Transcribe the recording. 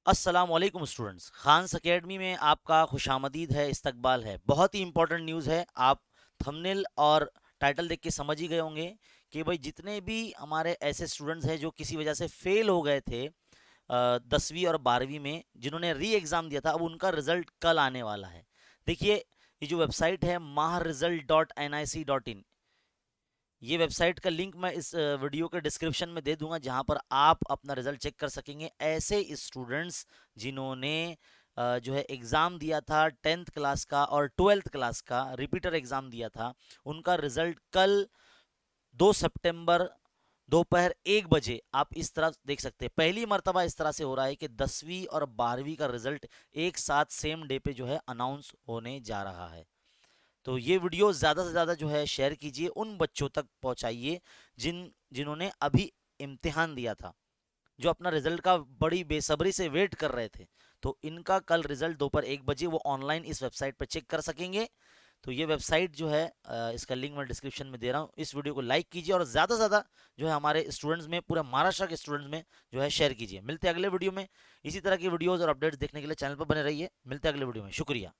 अस्सलाम वालेकुम students, Khans academy में आपका खुशामदीद है, इस्तकबाल है। बहुत ही इंपॉर्टेंट न्यूज़ है। आप थंबनेल और टाइटल देख के समझ ही गए होंगे कि भाई जितने भी हमारे ऐसे स्टूडेंट्स हैं जो किसी वजह से फेल हो गए थे 10वीं और 12वीं में, जिन्होंने री एग्ज़ाम दिया था, अब उनका रिजल्ट कल आने वाला है। देखिए, ये जो वेबसाइट है maharesult.nic.in, ये वेबसाइट का लिंक मैं इस वीडियो के डिस्क्रिप्शन में दे दूंगा, जहां पर आप अपना रिजल्ट चेक कर सकेंगे। ऐसे स्टूडेंट्स जिन्होंने जो है एग्ज़ाम दिया था 10th क्लास का और 12th क्लास का रिपीटर एग्ज़ाम दिया था, उनका रिजल्ट कल 2 सितंबर दोपहर 1 बजे आप इस तरह देख सकते हैं। पहली मर्तबा इस तरह से हो रहा है कि 10वीं और 12वीं का रिजल्ट एक साथ सेम डे पे जो है अनाउंस होने जा रहा है। तो ये वीडियो ज़्यादा से ज़्यादा जो है शेयर कीजिए, उन बच्चों तक पहुंचाइए जिन्होंने अभी इम्तिहान दिया था, जो अपना रिजल्ट का बड़ी बेसब्री से वेट कर रहे थे। तो इनका कल रिजल्ट दोपहर 1 बजे वो ऑनलाइन इस वेबसाइट पर चेक कर सकेंगे। तो ये वेबसाइट जो है इसका लिंक मैं डिस्क्रिप्शन में दे रहा हूँ। इस वीडियो को लाइक कीजिए और ज़्यादा से ज़्यादा जो है हमारे स्टूडेंट्स में, पूरे महाराष्ट्र के स्टूडेंट्स में जो है शेयर कीजिए। मिलते हैं अगले वीडियो में। इसी तरह की वीडियोज़ और अपडेट्स देखने के लिए चैनल पर बने रहिए। मिलते हैं अगले वीडियो में। शुक्रिया।